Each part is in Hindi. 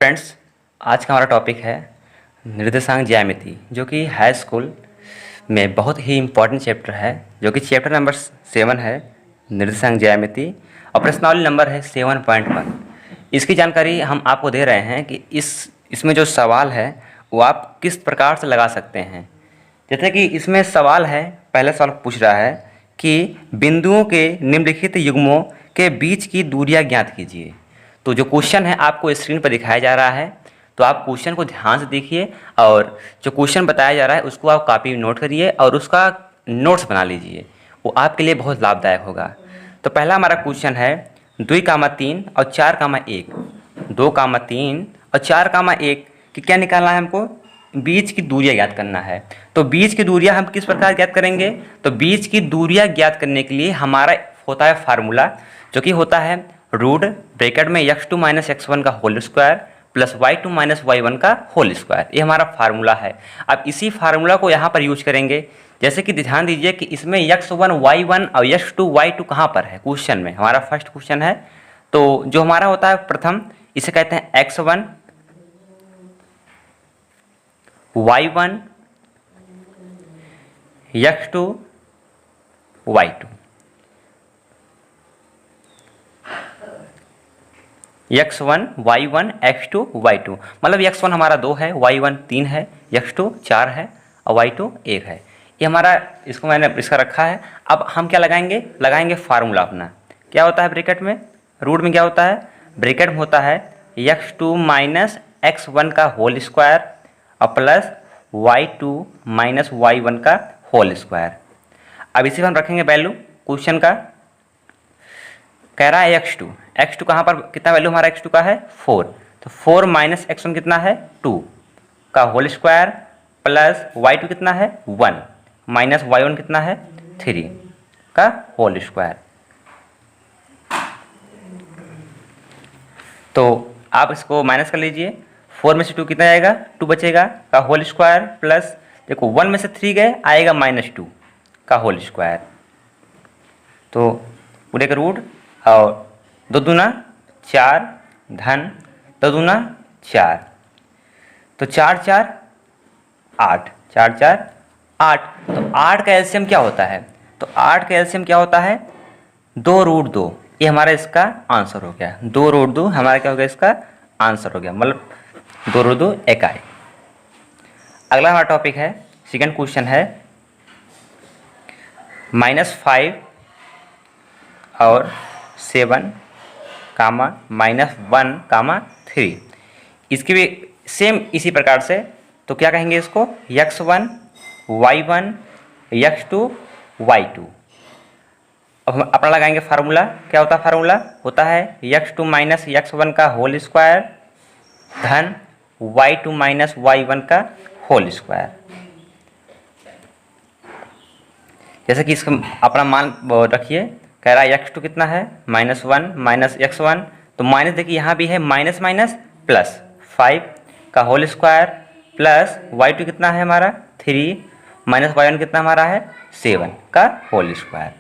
फ्रेंड्स, आज का हमारा टॉपिक है निर्देशांक ज्यामिति, जो कि हाई स्कूल में बहुत ही इम्पॉर्टेंट चैप्टर है, जो कि चैप्टर नंबर 7 है निर्देशांक ज्यामिति और प्रश्नावली नंबर है 7.1। इसकी जानकारी हम आपको दे रहे हैं कि इसमें जो सवाल है वो आप किस प्रकार से लगा सकते हैं। जैसे कि इसमें सवाल है, पहला सवाल पूछ रहा है कि बिंदुओं के निम्नलिखित युग्मों के बीच की दूरियां ज्ञात कीजिए। तो जो क्वेश्चन है आपको स्क्रीन पर दिखाया जा रहा है, तो आप क्वेश्चन को ध्यान से देखिए और जो क्वेश्चन बताया जा रहा है उसको आप कॉपी में नोट करिए और उसका नोट्स बना लीजिए, वो आपके लिए बहुत लाभदायक होगा। तो पहला हमारा क्वेश्चन है 2,3 और 4,1, 2,3 और 4,1 कि क्या निकालना है हमको, बीच की दूरियां ज्ञात करना है। तो बीच की दूरियां हम किस प्रकार ज्ञात करेंगे, तो बीच की दूरियां ज्ञात करने के लिए हमारा होता है फार्मूला, जो कि होता है रूट ब्रैकेट में x2 माइनस x1 का whole square plus y2 minus y1 का होल स्क्वायर। ये हमारा फार्मूला है। अब इसी फार्मूला को यहाँ पर यूज करेंगे। जैसे कि ध्यान दीजिए कि इसमें x1 y1 और x2 y2 कहाँ पर है, क्वेश्चन में हमारा फर्स्ट क्वेश्चन है। तो जो हमारा होता है प्रथम, इसे कहते हैं x1 y1 x2 y2, x1 y1 x2 y2, मतलब x1 हमारा 2 है, y1 3 है, x2 4 है और y2 1 है। ये हमारा, इसको मैंने इसका रखा है। अब हम क्या लगाएंगे फार्मूला अपना। क्या होता है ब्रैकेट में, रूट में क्या होता है, ब्रैकेट में होता है x2 माइनस x1 का होल स्क्वायर और प्लस y2 माइनस y1 का होल स्क्वायर। अब इसी पर हम रखेंगे वैल्यू क्वेश्चन का। कह रहा है x2 कहाँ पर, कितना वैल्यू हमारा x2 का है 4, तो 4 माइनस x1 कितना है 2 का होल स्क्वायर प्लस y2 कितना है 1 माइनस y1 कितना है 3 का होल स्क्वायर। तो आप इसको माइनस कर लीजिए, 4 में से 2 कितना आएगा, 2 बचेगा का होल स्क्वायर प्लस, देखो 1 में से 3 गए आएगा -2 का होल स्क्वायर। तो पूरे का रूट और 2 दूना 4 धन 2 दूना 4, तो 4 4 8, 4 4 8। तो 8 का एलसीएम क्या होता है, तो 8 का एलसीएम क्या होता है 2√2। ये हमारा इसका आंसर हो गया, 2√2 हमारा क्या हो गया, इसका आंसर हो गया, मतलब 2√2 इकाई। अगला हमारा टॉपिक है, सेकंड क्वेश्चन है -5 और 7 कामा -1 3। इसकी भी सेम इसी प्रकार से, तो क्या कहेंगे इसको, x1 y1 x2 y2। अब हम अपना लगाएंगे फार्मूला। क्या होता है फार्मूला, होता है x2 माइनस x1 का होल स्क्वायर धन y2 माइनस y1 का होल स्क्वायर। जैसे कि इसका अपना मान रखिए, कह रहा है x2 कितना है -1 माइनस x1, तो माइनस देखिए यहाँ भी है माइनस माइनस प्लस 5 का होल स्क्वायर प्लस y2 कितना है हमारा 3 माइनस y1 कितना हमारा है 7 का होल स्क्वायर।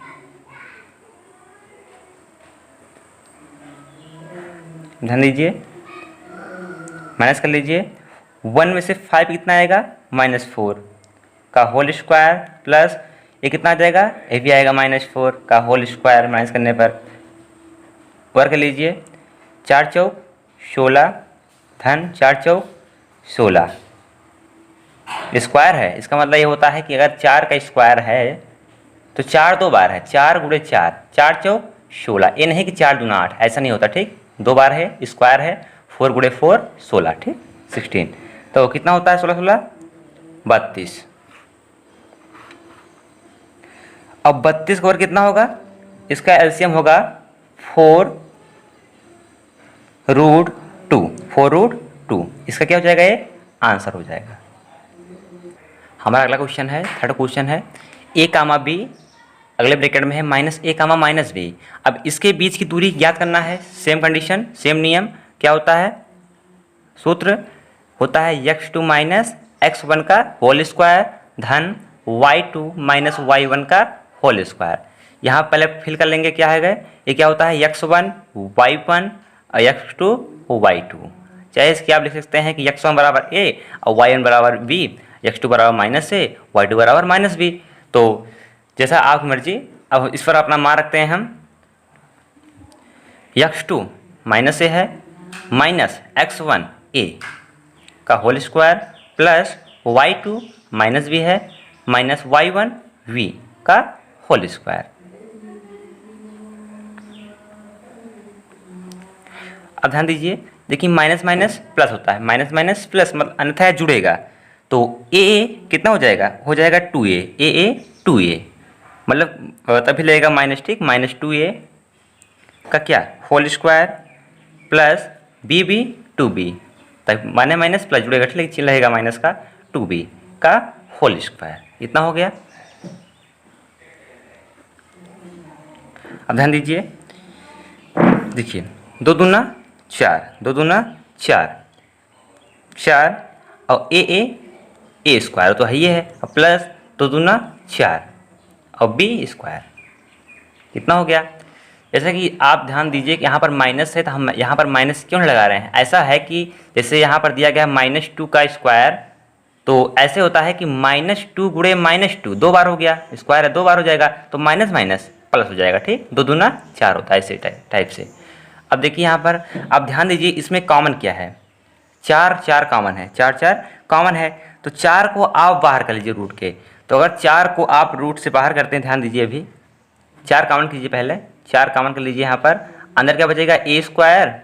ध्यान दीजिए, माइनस कर लीजिए, 1 में से 5 कितना आएगा -4 का होल स्क्वायर प्लस ये कितना आ जाएगा, ये भी आएगा -4 का होल स्क्वायर। माइनस करने पर वर्ग कर लीजिए, 4 चौक 16 धन 4 चौक 16, स्क्वायर है। इसका मतलब ये होता है कि अगर 4 का स्क्वायर है तो 4 2 बार है, 4 गुणे 4, 4 चौक 16। ये नहीं कि 4 दूना 8, ऐसा नहीं होता, ठीक, 2 बार है, स्क्वायर है, 4 गुणे 4 16, ठीक 16। तो कितना होता है 16 16 32। अब 32 का वर्ग कितना होगा, इसका एलसीएम होगा 4√2। इसका क्या हो जाएगा, ये आंसर हो जाएगा। हमारा अगला क्वेश्चन है, थर्ड क्वेश्चन है a कामा b, अगले ब्रैकेट में है -a कामा -b। अब इसके बीच की दूरी ज्ञात करना है। सेम कंडीशन, सेम नियम। क्या होता है, सूत्र होता है x2 माइनस x1 का होल स्क्वायर धन y2 माइनस y1 का होल स्क्वायर। यहाँ पहले फिल कर लेंगे, क्या है ये क्या होता है x1 y1 और x2 y2। चाहे इसकी आप लिख सकते हैं कि x1 बराबर a और y1 बराबर b, x2 बराबर माइनस a, y2 बराबर माइनस b। तो जैसा आपकी मर्जी। अब इस पर अपना मान रखते हैं हम। x2 माइनस a है माइनस x1 a का whole square plus y2 minus b है माइनस y1 v का होल स्क्वायर। अब ध्यान दीजिए, देखिए माइनस माइनस प्लस होता है, माइनस माइनस प्लस मतलब अन्यथा जुड़ेगा। तो ए कितना हो जाएगा 2a, ए 2a मतलब तभी लगेगा माइनस, ठीक, माइनस 2a का क्या whole square plus b 2b, तब माइनस माइनस प्लस जुड़ेगा, ठीक, चिन्ह रहेगा माइनस का, 2b का होल स्क्वायर। इतना हो गया। अब ध्यान दीजिए, देखिए 2 दूना 4, 2 दूना 4, 4 और ए स्क्वायर तो है ये है, और प्लस 2 दूना 4 और बी स्क्वायर। कितना हो गया। जैसा कि आप ध्यान दीजिए कि यहाँ पर माइनस है, तो हम यहाँ पर माइनस क्यों नहीं लगा रहे हैं। ऐसा है कि जैसे यहाँ पर दिया गया -2 का स्क्वायर, तो ऐसे होता है कि -2 गुणे -2 2 बार हो गया, स्क्वायर है 2 बार हो जाएगा, तो माइनस माइनस प्लस हो जाएगा, ठीक, 2 दूना 4 होता है ऐसे टाइप से। अब देखिए यहाँ पर आप ध्यान दीजिए, इसमें कॉमन क्या है, 4 4 कॉमन है, 4 4 कॉमन है, तो 4 को आप बाहर कर लीजिए रूट के। तो अगर 4 को आप रूट से बाहर करते हैं, ध्यान दीजिए, अभी 4 कॉमन कीजिए, पहले 4 कॉमन कर लीजिए। यहाँ पर अंदर क्या बचेगा ए स्क्वायर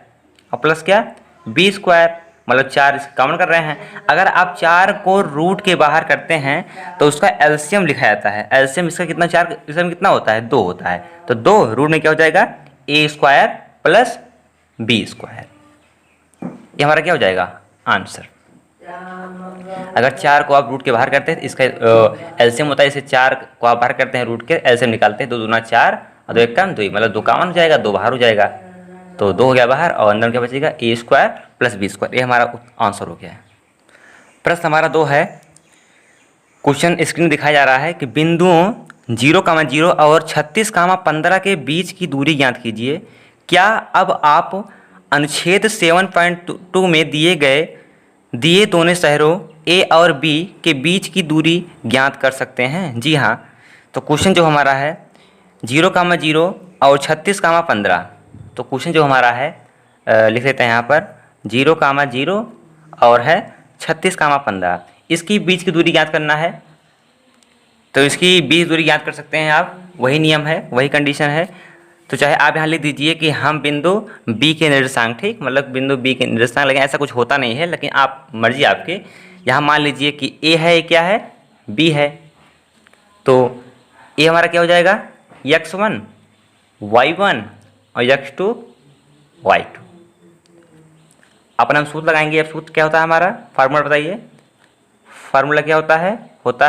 और प्लस क्या बी स्क्वायर, मतलब 4 कॉमन कर रहे हैं। अगर आप 4 को रूट के बाहर करते हैं तो उसका एलसीएम लिखा जाता है। एलसीएम इसका कितना, 4 इसमें कितना होता है 2 होता है, तो 2 रूट में क्या हो जाएगा ए स्क्वायर प्लस बी स्क्वायर। ये हमारा क्या हो जाएगा आंसर। अगर 4 को आप रूट के बाहर करते हैं तो इसका एलसीएम होता है, इसे 4 को आप बाहर करते हैं रूट के, एलसीएम निकालते हैं, 2 दूना 4 और 2 1 2, मतलब 2 कॉमन हो जाएगा, 2 बाहर हो जाएगा, तो 2 हो गया बाहर और अंदर क्या बचेगा ए स्क्वायर प्लस बी स्क्वायर। ये हमारा आंसर हो गया है। प्रश्न हमारा 2 है। क्वेश्चन स्क्रीन दिखाया जा रहा है कि बिंदुओं 0,0 और 36,15 के बीच की दूरी ज्ञात कीजिए। क्या अब आप अनुच्छेद 7.2 में दिए दोनों शहरों ए और बी के बीच की दूरी ज्ञात कर सकते हैं? जी हाँ। तो क्वेश्चन जो हमारा है 0,0 और 36,15, तो क्वेश्चन जो हमारा है लिख लेते हैं यहाँ पर 0,0 और है 36,15, इसकी बीच की दूरी ज्ञात करना है। तो इसकी बीच दूरी ज्ञात कर सकते हैं आप, वही नियम है, वही कंडीशन है। तो चाहे आप यहाँ लिख दीजिए कि हम बिंदु बी के निर्देशांक, ठीक, मतलब बिंदु बी के निर्देशांक, लेकिन ऐसा कुछ होता नहीं है, लेकिन आप मर्जी आपके। यहाँ मान लीजिए कि ए है, ए क्या है बी है, तो ए हमारा क्या हो जाएगा x1 y1 और x2 y2। अपन हम सूत्र लगाएंगे। अब सूत्र क्या होता है हमारा, फार्मूला बताइए। फार्मूला क्या होता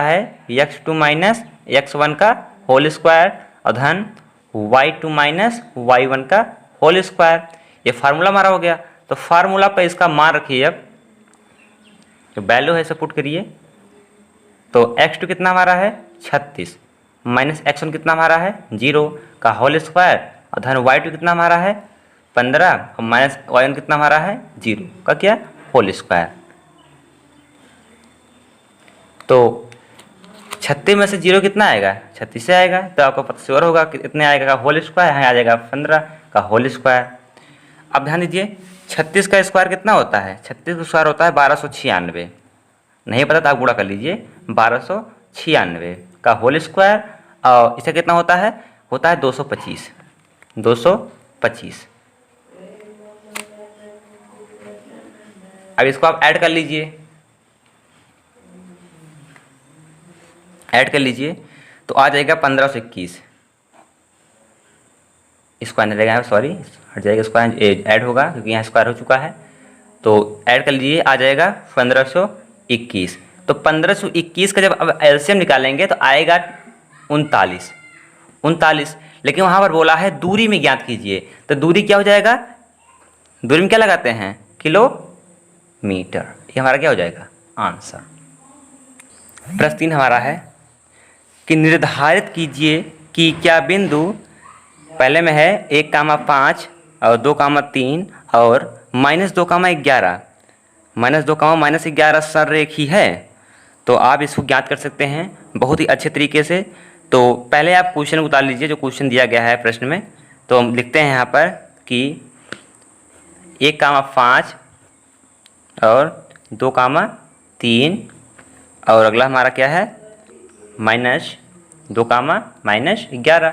है x2 माइनस x1 का होल स्क्वायर और धन y2 माइनस y1 का होल स्क्वायर। ये फार्मूला हमारा हो गया। तो फार्मूला पर इसका मान रखिए, अब जो वैल्यू है इसे पुट करिए। तो x2 कितना हमारा है 36 माइनस x1 कितना हमारा है 0 का होल स्क्वायर और धन y2 कितना हमारा है 15 और माइनस y1 कितना हमारा है 0 का क्या होल स्क्वायर। तो 36 में से 0 कितना आएगा 36 से आएगा, तो आपको पता श्योर होगा कि इतने आएगा का होल स्क्वायर, यहाँ आ जाएगा 15 का होल स्क्वायर। अब ध्यान दीजिए 36 का स्क्वायर कितना होता है, 36 का स्क्वायर होता है 1296। नहीं पता तो आप गुणा कर लीजिए, 1296 का होल स्क्वायर और इसका कितना होता है 225। 225। अब इसको आप ऐड कर लीजिए, तो आ जाएगा 1521। स्क्वायर नहीं रहेगा, सॉरी हट जाएगा, स्क्वायर ऐड होगा क्योंकि यहाँ स्क्वायर हो चुका है। तो ऐड कर लीजिए, आ जाएगा 1521। तो 1521 का जब अब एलसीएम निकालेंगे तो आएगा 39। लेकिन वहाँ पर बोला है दूरी में ज्ञात कीजिए, तो दूरी क्या हो जाएगा, दूरी में क्या लगाते हैं किलोमीटर। ये हमारा क्या हो जाएगा आंसर। प्रश्न 3 हमारा है कि निर्धारित कीजिए कि क्या बिंदु पहले में है 1,5 और 2,3 और -2,11 -2, सररेखी है, तो आप इसको ज्ञात कर सकते हैं बहुत ही अच्छे तरीके से। तो पहले आप क्वेश्चन उतार लीजिए जो क्वेश्चन दिया गया है प्रश्न में। तो हम लिखते हैं यहाँ पर कि 1,5 और 2,3 और अगला हमारा क्या है -2, -11।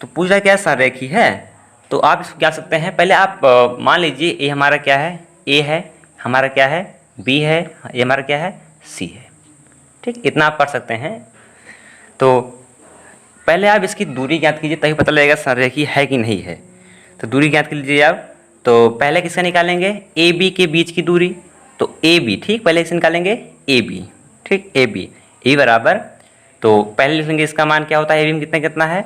तो पूछ रहा है क्या सररेखी है, तो आप इसको क्या सकते हैं, पहले आप मान लीजिए ए हमारा क्या है, ए है, हमारा क्या है बी है, ये हमारा क्या है सी है। ठीक, इतना आप कर सकते हैं। तो पहले आप इसकी दूरी ज्ञात कीजिए तभी पता लगेगा सररेखी है कि नहीं है। तो दूरी ज्ञात कर लीजिए आप। तो पहले किसका निकालेंगे, ए बी के बीच की दूरी। तो ए बी, ठीक, पहले किससे निकालेंगे ए बी, ठीक, ए बी बराबर, तो पहले लिखेंगे इसका मान क्या होता है, ए बी में कितना कितना है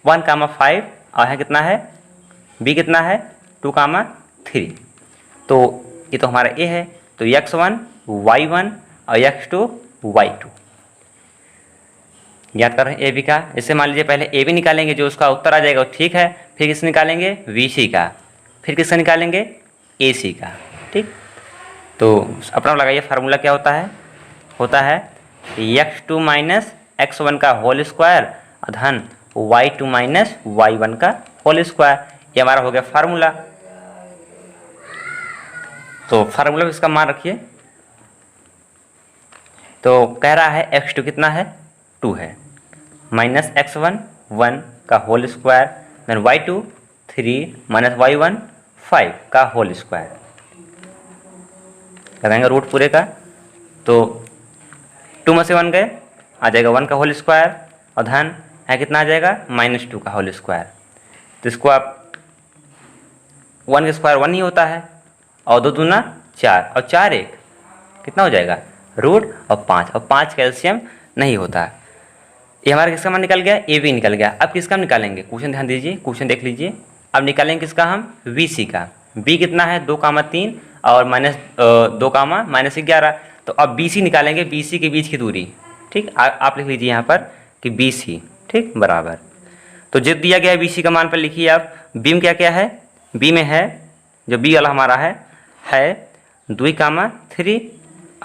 1,5 और है कितना है बी कितना है 2,3। तो ये तो हमारा ए है, तो x1 y1 और x2 y2 ज्ञात कर रहे हैं ए बी का। जैसे मान लीजिए पहले ए बी निकालेंगे, जो उसका उत्तर आ जाएगा वो ठीक है, फिर किससे निकालेंगे वी सी का, फिर किससे निकालेंगे ए सी का। ठीक, तो अपना लगाइए फार्मूला क्या होता है x2 माइनस x1 का होल स्क्वायर धन y2 माइनस y1 का होल स्क्वायर। ये हमारा हो गया फार्मूला। तो फार्मूला में इसका मान रखिए। तो कह रहा है x2 कितना है 2 है, माइनस x1 1 का whole square, then y2 3 minus y1 5 का होल स्क्वायर। लगाएंगे रूट पूरे का, तो 2 में से 1 गए, आ जाएगा 1 का होल स्क्वायर और धन है कितना आ जाएगा -2 का होल स्क्वायर। तो इसको आप 1 का स्क्वायर 1 ही होता है, और 2 दूना 4 और 4 1 कितना हो जाएगा रूट और 5 कैल्शियम नहीं होता। ये हमारा किसका मान निकल गया, ए बी निकल गया। अब किसका हम निकालेंगे, क्वेश्चन ध्यान दीजिए, क्वेश्चन देख लीजिए। अब निकालेंगे किसका हम वी सी का। बी कितना है 2,3 और -2, -11। तो अब बी सी निकालेंगे, बी सी के बीच की दूरी। ठीक, आप लिख लीजिए यहाँ पर कि बी सी, ठीक, बराबर। तो जो दिया गया है बी सी का मान पर लिखिए आप। बी में क्या क्या है, बी में है जो बी वाला हमारा है 2,3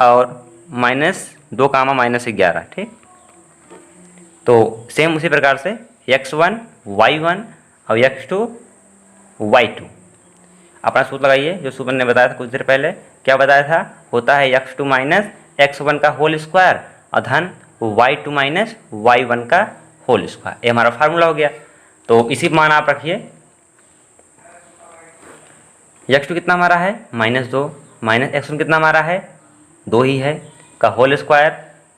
और -2, -11। ठीक, तो सेम उसी प्रकार से x1 y1 और x2 y2 अपना सूत्र लगाइए, जो सूत्र ने बताया था कुछ देर पहले। क्या बताया था, होता है x2 माइनस x1 का होल स्क्वायर और धन y2 माइनस y1 का होल स्क्वायर। ये हमारा फार्मूला हो गया। तो इसी मान आप रखिए। x2 कितना हमारा है -2, माइनस x1 कितना हमारा है 2 ही है का होल स्क्वायर,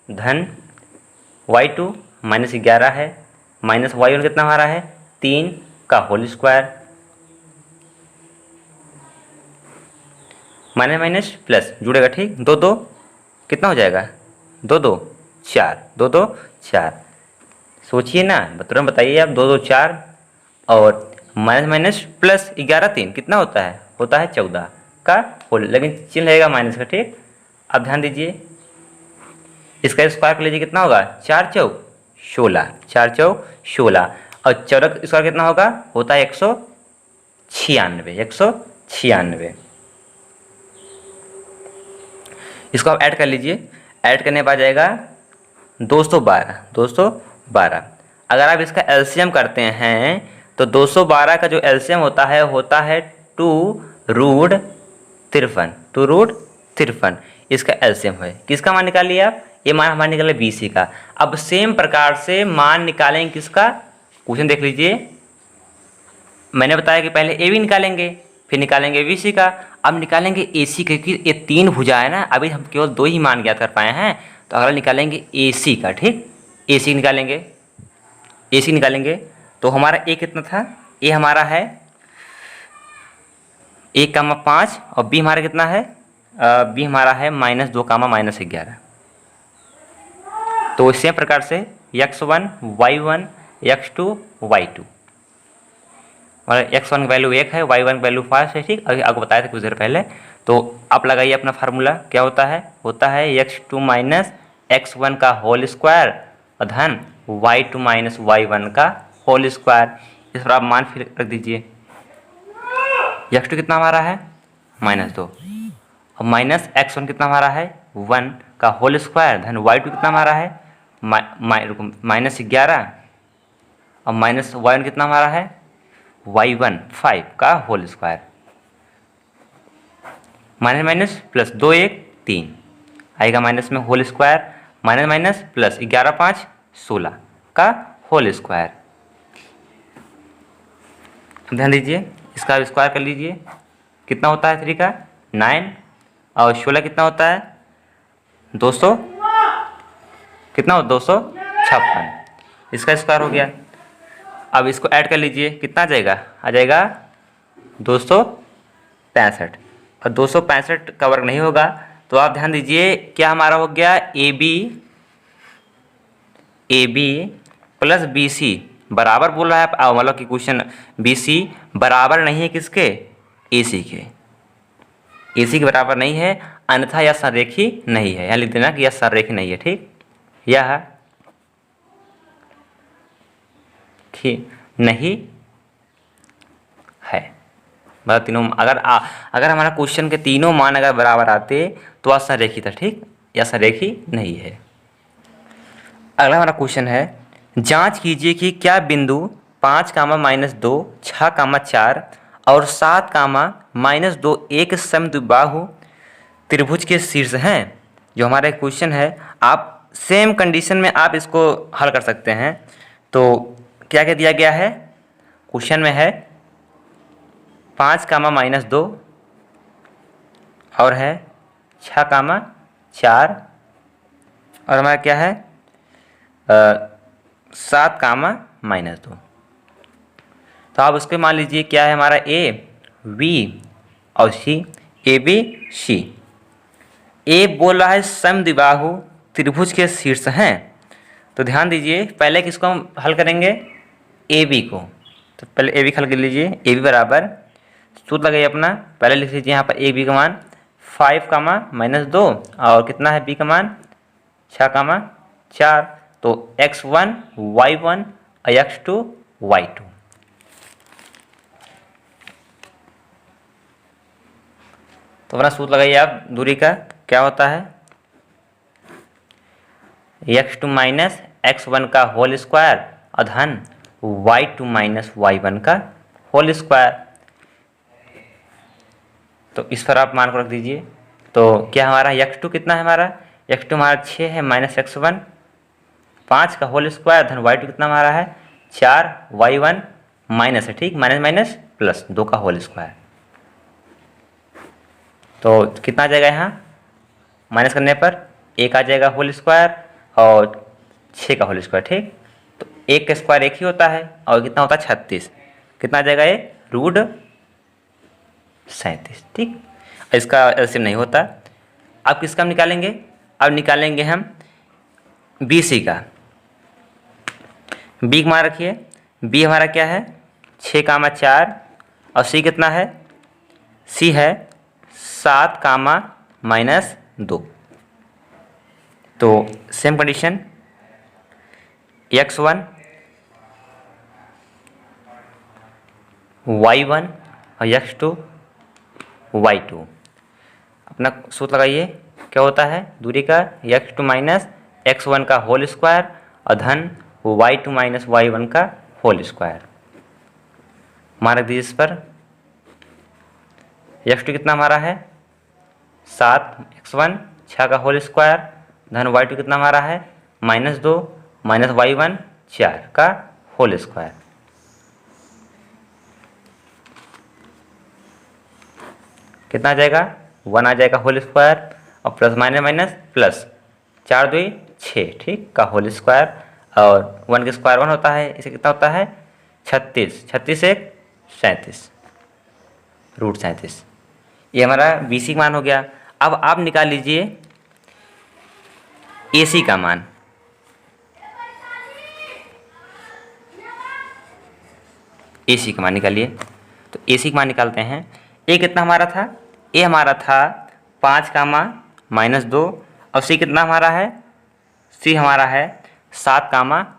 धन y2 -11 है, माइनस y1 कितना हमारा है 3 का whole square, minus minus plus जुड़ेगा। ठीक, 2 2 कितना हो जाएगा 2 2 4, 2 2 4। सोचिए ना, तुरंत बताइए आप। 2 2 4 और माइनस माइनस प्लस 11 3 कितना होता है 14 का होल, लेकिन चिन्ह रहेगा माइनस का। ठीक, अब ध्यान दीजिए, इसका स्क्वायर कर लीजिए, कितना होगा 4 चौक 16, 4 चौक 16 और 14 का स्क्वायर कितना होता है 196। इसको आप ऐड कर लीजिए, ऐड करने पर आ जाएगा 212। अगर आप इसका एलसीएम करते हैं तो 212 का जो एलसीएम होता है 2√53। इसका एलसीएम है। किसका मान निकालिए आप, ये मान हमारा निकला BC का। अब सेम प्रकार से मान निकालेंगे किसका, क्वेश्चन देख लीजिए। मैंने बताया कि पहले AB निकालेंगे, फिर निकालेंगे BC का, अब निकालेंगे AC, क्योंकि ये 3 भुजा है ना, अभी हम केवल 2 ही मान ज्ञात कर पाए हैं। तो अगला निकालेंगे AC का। ठीक, AC निकालेंगे तो हमारा A कितना था, A हमारा है 1,5 और B हमारा कितना है, B हमारा है -2, -11। तो इसी प्रकार से x1 y1 x2 y2 और x1 की वैल्यू 1 है, y1 की वैल्यू 5 है। ठीक, अभी आपको बताया था कुछ देर पहले। तो आप लगाइए अपना फार्मूला। क्या होता है x2 माइनस x1 का होल स्क्वायर और धन y2 माइनस y1 का होल स्क्वायर। इस पर आप मान फिर रख दीजिए। x2 कितना हमारा है -2, और माइनस x1 कितना हमारा है 1 का होल स्क्वायर धन y2 कितना हमारा है -11 और माइनस y1 कितना हमारा है y1 5 का whole square, minus minus plus 2 1 3 आएगा माइनस में whole square, minus minus plus 11 5 16 का होल स्क्वायर। ध्यान दीजिए इसका स्क्वायर कर लीजिए, कितना होता है 3 का 9 और 16 कितना होता है 200, कितना हो 256, इसका स्क्वायर हो गया। अब इसको ऐड कर लीजिए, कितना आ जाएगा 265 और 265 का वर्ग नहीं होगा तो आप ध्यान दीजिए क्या हमारा हो गया A B plus B C बराबर बोल रहा है, मतलब कि क्वेश्चन बी सी बराबर नहीं है किसके ए सी के, ए सी के बराबर नहीं है, अन्यथा यह संरेखी नहीं है। यहाँ लिख देना कि यह संरेखी नहीं है, ठीक, यह नहीं है, मतलब तीनों अगर हमारा क्वेश्चन के तीनों मान अगर बराबर आते तो वह संरेखी था, ठीक, यह संरेखी नहीं है। अगला हमारा क्वेश्चन है, जांच कीजिए कि क्या बिंदु 5 -2 6 4 और 7 -2 एक समद्विबाहु त्रिभुज के शीर्ष हैं। जो हमारा क्वेश्चन है आप सेम कंडीशन में आप इसको हल कर सकते हैं। तो क्या क्या दिया गया है क्वेश्चन में है 5 -2 और है 6 4 और हमारा क्या है 7 -2। तो आप उसके मान लीजिए क्या है हमारा ए बी और सी, ए बी सी। ए बोल रहा है समद्विबाहु त्रिभुज के शीर्ष हैं, तो ध्यान दीजिए पहले किसको हम हल करेंगे ए बी को, तो पहले ए बी हल कर लीजिए। ए बी बराबर सूत्र लगाइए अपना, पहले लिख लीजिए यहाँ पर ए बी का मान 5 -2 और कितना है बी का मान 6 4, तो x1 y1 और x2 y2। तो अपना सूत्र लगाइए आप, दूरी का क्या होता है x2 माइनस x1 का होल स्क्वायर और धन y2 माइनस y1 का होल स्क्वायर। तो इस पर आप मान को रख दीजिए। तो क्या हमारा x2 कितना है हमारा x2 हमारा 6 है माइनस x1 5 का होल स्क्वायर धन y2 कितना हमारा है 4 y1 माइनस है, ठीक, माइनस माइनस प्लस 2 का होल स्क्वायर। तो कितना आ जाएगा यहाँ माइनस करने पर 1 आ जाएगा होल स्क्वायर और 6 का होल स्क्वायर, ठीक। तो 1 का स्क्वायर 1 ही होता है और कितना होता है 36, कितना आ जाएगा ये √37, ठीक। इसका ऐसे नहीं होता। अब किसका हम निकालेंगे, अब निकालेंगे हम बी सी का। बी मान रखिए, बी हमारा क्या है 6 4 और सी कितना है सी है 7 -2। तो सेम कंडीशन x1 y1 और x2 y2। अपना सूत्र लगाइए क्या होता है दूरी का x2 माइनस x1 का होल स्क्वायर और धन y2 माइनस y1 का होल स्क्वायर। मार्क दीजिए इस पर, x2 कितना हमारा है 7 x1 6 का होल स्क्वायर धन y2 कितना हमारा है -2 माइनस y1 4 का होल स्क्वायर। कितना आ जाएगा 1 आ जाएगा होल स्क्वायर और प्लस माइनस माइनस प्लस 4 2 6, ठीक, का होल स्क्वायर और 1 का स्क्वायर 1 होता है, इसे कितना होता है 36, 36 1 37 √37। ये हमारा बी सी का मान हो गया। अब आप निकाल लीजिए ए सी का मान। ए सी का मान निकालिए। तो ए सी का मान निकालते हैं। ए कितना हमारा था ए हमारा था 5 -2 और सी कितना हमारा है सी हमारा है 7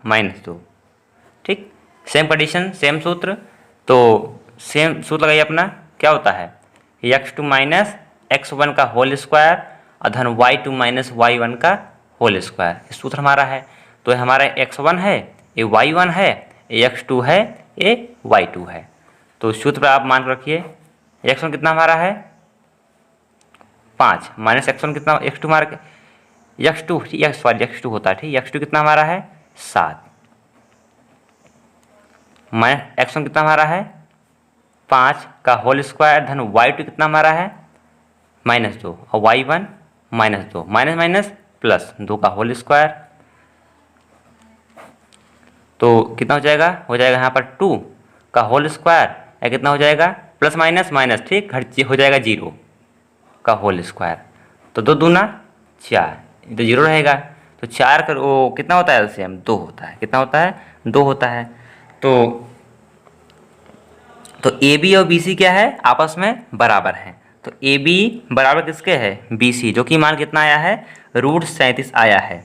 -2, ठीक। सेम कंडीशन सेम सूत्र, तो सेम सूत्र लगाइए अपना क्या होता है x2 माइनस x1 का होल स्क्वायर और धन y2 माइनस y1 का होल स्क्वायर। ये सूत्र हमारा है। तो ये हमारा x1 है, ये y1 है, ये x2 है, ये y2 है। तो सूत्र पर आप मान रखिए x1 कितना हमारा है 5 माइनस x1 कितना, x2 हमारा x2 होता है ठीक, x2 कितना हमारा है 7 माइनस x1 कितना हमारा है 5 का होल स्क्वायर धन y2 कितना हमारा है -2 और y1 -2 माइनस माइनस प्लस 2 का होल स्क्वायर। तो कितना हो जाएगा यहाँ पर 2 का होल स्क्वायर या कितना हो जाएगा प्लस माइनस माइनस ठीक हो जाएगा 0 का होल स्क्वायर। तो 2 दूना 4, तो 0 रहेगा। तो 4 का वो कितना होता है एलसीएम 2 होता है। कितना होता है 2 होता है। तो ए बी और बी सी क्या है आपस में बराबर हैं। तो ए बी बराबर किसके है बी सी, जो कि मान कितना आया है √37 आया है।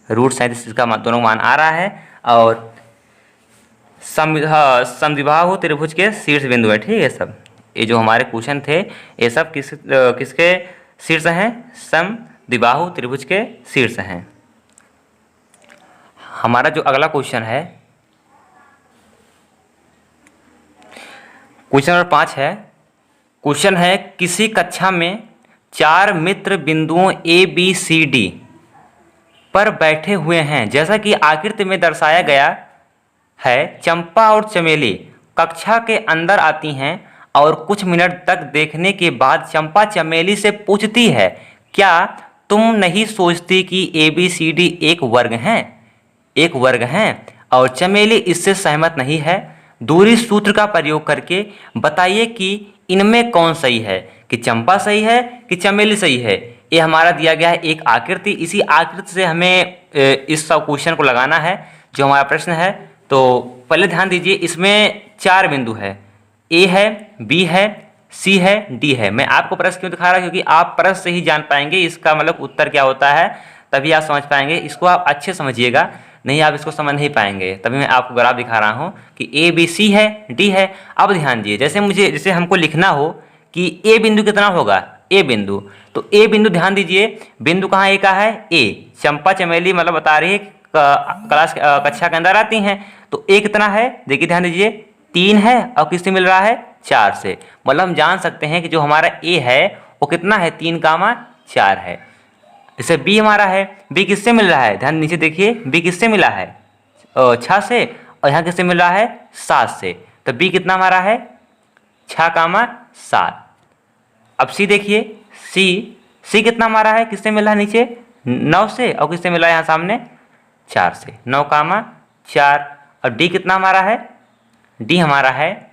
√37 इसका दोनों मान आ रहा है। और समद्विबाहु त्रिभुज के शीर्ष बिंदु है ठीक है। सब ये जो हमारे क्वेश्चन थे ये सब किसके शीर्ष हैं, समद्विबाहु त्रिभुज के शीर्ष हैं। हमारा जो अगला क्वेश्चन है क्वेश्चन नंबर 5 है। क्वेश्चन है किसी कक्षा में 4 मित्र बिंदुओं ए बी सी डी पर बैठे हुए हैं, जैसा कि आकृति में दर्शाया गया है। चंपा और चमेली कक्षा के अंदर आती हैं और कुछ मिनट तक देखने के बाद चंपा चमेली से पूछती है, क्या तुम नहीं सोचती कि ए बी सी डी एक वर्ग हैं? और चमेली इससे सहमत नहीं है। दूरी सूत्र का प्रयोग करके बताइए कि इनमें कौन सही है, कि चंपा सही है कि चमेली सही है। ये हमारा दिया गया है एक आकृति। इसी आकृति से हमें इस सब क्वेश्चन को लगाना है जो हमारा प्रश्न है। तो पहले ध्यान दीजिए, इसमें 4 बिंदु है, ए है, बी है, सी है, डी है। मैं आपको प्रश्न क्यों दिखा रहा हूँ, क्योंकि आप प्रश्न से ही जान पाएंगे इसका मतलब उत्तर क्या होता है, तभी आप समझ पाएंगे। इसको आप अच्छे समझिएगा, नहीं आप इसको समझ नहीं पाएंगे। तभी मैं आपको ग्राफ दिखा रहा हूँ कि ए बी सी है, डी है। अब ध्यान दीजिए, जैसे हमको लिखना हो कि ए बिंदु कितना होगा, ए बिंदु, तो ए बिंदु ध्यान दीजिए, बिंदु कहाँ ए का है, ए। चंपा चमेली मतलब बता रही है कक्षा के अंदर आती हैं। तो ए कितना है, देखिए ध्यान दीजिए 3 है और किससे मिल रहा है 4 से। मतलब हम जान सकते हैं कि जो हमारा ए है वो कितना है 3,4 है। जैसे बी हमारा है, बी किससे मिल रहा है, ध्यान नीचे देखिए, बी किससे मिला है 6 से, और यहाँ किससे मिल रहा है 7 से। तो बी कितना हमारा है 6,7। अब सी देखिए, सी कितना हमारा है, किससे मिल रहा है नीचे 9 से, और किससे मिला है यहाँ सामने 4 से, 9,4। और डी कितना हमारा है, डी हमारा है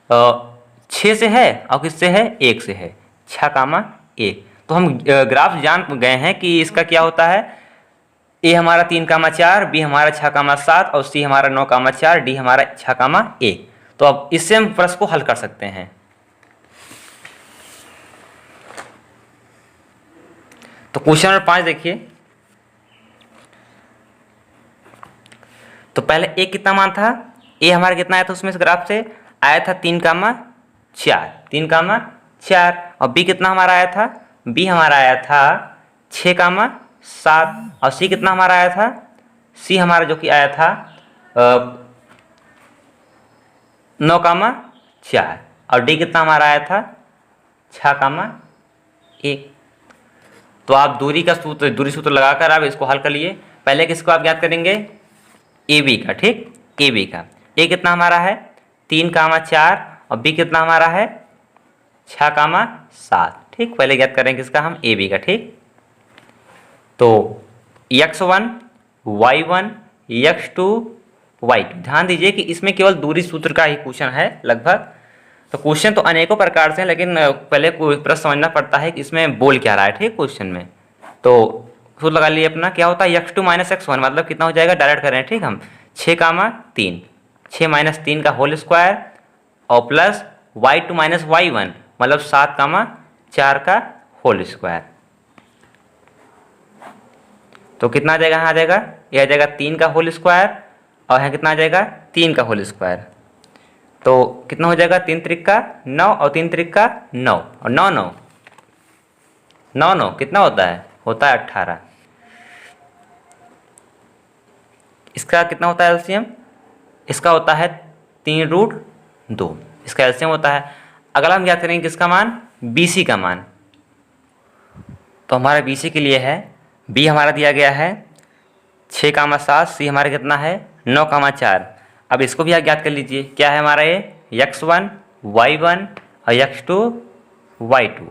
6 से है, और किससे है 1 से है, 6,1। तो हम ग्राफ जान गए हैं कि इसका क्या होता है, ए हमारा 3,4, बी हमारा 6,7 और सी हमारा 9,4, डी हमारा 6,1। तो अब इससे हम प्रश्न को हल कर सकते हैं। तो क्वेश्चन नंबर 5 देखिए। तो पहले ए कितना मान था, ए हमारा कितना आया था उसमें से ग्राफ से आया था 3,4। और बी कितना हमारा आया था, बी हमारा आया था 6,7। और सी कितना हमारा आया था, सी हमारा जो कि आया था 9,4। और डी कितना हमारा आया था 6,1। तो आप दूरी सूत्र लगाकर आप इसको हल कर लिए। पहले किसको आप ज्ञात करेंगे, ए बी का, ठीक, ए बी का। ए कितना हमारा है 3,4 और बी कितना हमारा है 6,7, ठीक। पहले ज्ञात करेंगे किसका हम, ए बी का, ठीक। तो x1 y1 x2 y2, ध्यान दीजिए कि इसमें केवल दूरी सूत्र का ही क्वेश्चन है लगभग। तो क्वेश्चन तो अनेकों प्रकार से हैं, लेकिन पहले प्रश्न समझना पड़ता है कि इसमें बोल क्या रहा है, ठीक, क्वेश्चन में। तो सूत्र लगा लिए अपना, क्या होता है x2 माइनस x1, मतलब कितना हो जाएगा, डायरेक्ट करें, ठीक। हम 6,3, 6 माइनस 3 का होल स्क्वायर और प्लस y2 माइनस y1 मतलब 7,4 का होल स्क्वायर। तो कितना आ जाएगा, यहाँ आ जाएगा, यह आ जाएगा 3 का होल स्क्वायर और यहाँ कितना आ जाएगा 3 का होल स्क्वायर। तो कितना हो जाएगा, 3 त्रिका 9 और 3 त्रिका 9 और 9 9 9 9 कितना होता है 18। इसका कितना होता है एलसीएम, इसका होता है 3√2, इसका एलसीएम होता है। अगला हम याद करेंगे किसका मान, BC का मान। तो हमारा BC के लिए है, B हमारा दिया गया है 6,7, C हमारा कितना है 9,4। अब इसको भी आप याद कर लीजिए, क्या है हमारा ये x1 y1 और x2 y2।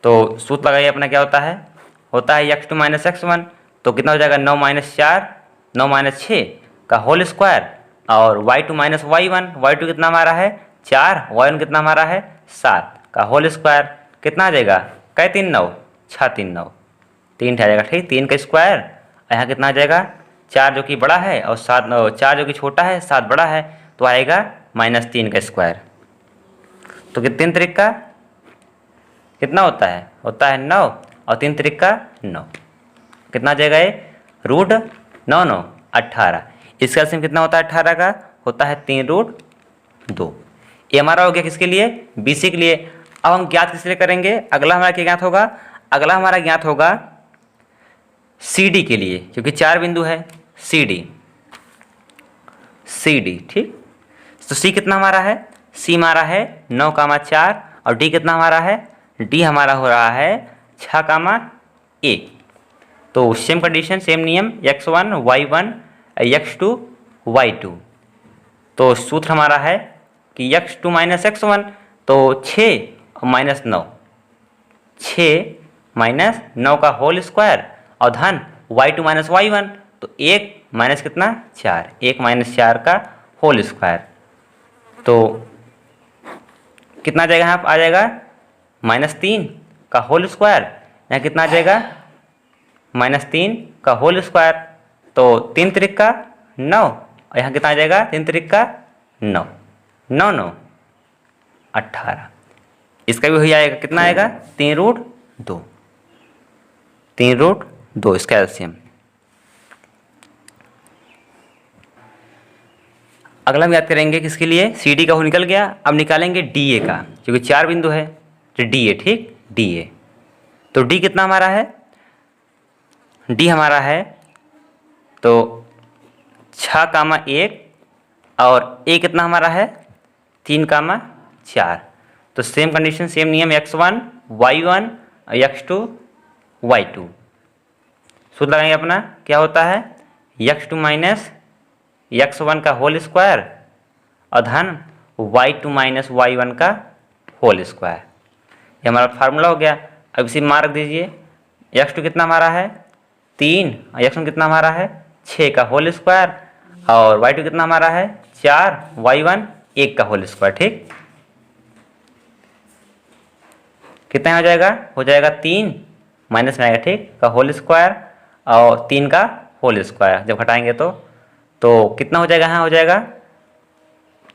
तो सूत्र लगाइए अपना, क्या होता है x2 माइनस x1, तो कितना हो जाएगा 9 माइनस 4 9 माइनस 6 का होल स्क्वायर, और y2 माइनस y1, y2 कितना हमारा है 4, y1 कितना हमारा है 7 का होल स्क्वायर, कितना आ जाएगा कै 3 9 6 3 9 3 आ जाएगा, ठीक, 3 का स्क्वायर। यहाँ कितना आ जाएगा 4 जो कि बड़ा है और 7 4 जो कि छोटा है 7 बड़ा है, तो आएगा -3 का स्क्वायर। तो कितने 3 त्रिक का कितना होता है 9 और 3 त्रिक का 9, कितना आ जाएगा ये √9 9 18। इसका एलसीएम कितना होता है 18 का, होता है 3√2। ये हमारा हो गया किसके लिए, BC के लिए। अब हम ज्ञात किस लिए करेंगे, अगला हमारा क्या ज्ञात होगा, अगला हमारा ज्ञात होगा CD के लिए, क्योंकि 4 बिंदु है CD, ठीक। तो C कितना हमारा है, C हमारा है 9,4 और D कितना हमारा है, D हमारा हो रहा है 6,1। तो सेम कंडीशन, सेम नियम, x1 y1 x2 y2। तो सूत्र हमारा है कि x2 माइनस x1, तो 6 और -9, 6 माइनस 9 का होल स्क्वायर और धन y2 माइनस y1, तो 1 माइनस कितना 4, 1 माइनस 4 का होल स्क्वायर। तो कितना आ जाएगा, यहाँ आ जाएगा -3 का होल स्क्वायर, यहाँ कितना आ जाएगा -3 का होल स्क्वायर। तो 3 त्रिक का 9 और यहाँ कितना आ जाएगा 3 त्रिक का 9 9 9 18। इसका भी हो जाएगा, कितना आएगा 3√2, 3√2 इसका एलसीएम। अगला हम याद करेंगे किसके लिए, CD का हो निकल गया। अब निकालेंगे DA का, क्योंकि 4 बिंदु है तो DA, ठीक, DA। तो D कितना हमारा है, D हमारा है तो 6,1 और A कितना हमारा है 3,4। तो सेम कंडीशन, सेम नियम, x1 y1 x2 y2। सूत्र लगाएंगे अपना, क्या होता है x2 माइनस x1 का होल स्क्वायर और धन y2 माइनस y1 का होल स्क्वायर। ये हमारा फार्मूला हो गया। अब इसी मार्क दीजिए, x2 कितना हमारा है 3 और x1 कितना हमारा है 6 का होल स्क्वायर और y2 कितना हमारा है 4, y1 1 का होल स्क्वायर, ठीक। कितना हो जाएगा 3 माइनस में आएगा, ठीक, का होल स्क्वायर और 3 का होल स्क्वायर जब घटाएंगे तो कितना हो जाएगा, यहाँ हो जाएगा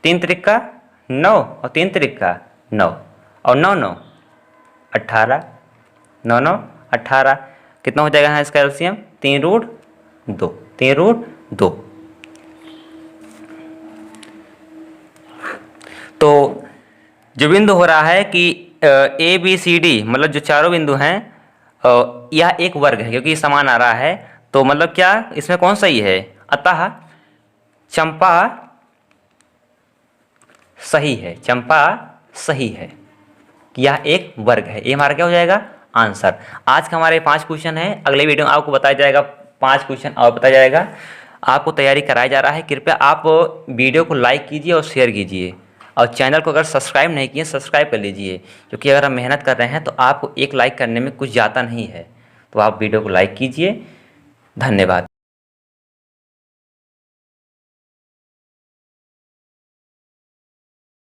3 त्रिक का 9 और 3 त्रिक का 9 और 9 9 18, 9 9 18। कितना हो जाएगा यहाँ इसका एलसीएम 3√2, 3√2। तो जो बिंदु हो रहा है कि ABCD, मतलब जो चारों बिंदु हैं, यह एक वर्ग है क्योंकि समान आ रहा है। तो मतलब क्या इसमें कौन सही है, अतः चंपा सही है, चंपा सही है, यह एक वर्ग है। ये हमारा क्या हो जाएगा आंसर। आज का हमारे 5 क्वेश्चन है, अगले वीडियो में आपको बताया जाएगा 5 क्वेश्चन और बताया जाएगा। आपको तैयारी कराया जा रहा है, कृपया आप वीडियो को लाइक कीजिए और शेयर कीजिए, और चैनल को अगर सब्सक्राइब नहीं किए सब्सक्राइब कर लीजिए, क्योंकि अगर हम मेहनत कर रहे हैं तो आपको एक लाइक करने में कुछ जाता नहीं है। तो आप वीडियो को लाइक कीजिए। धन्यवाद।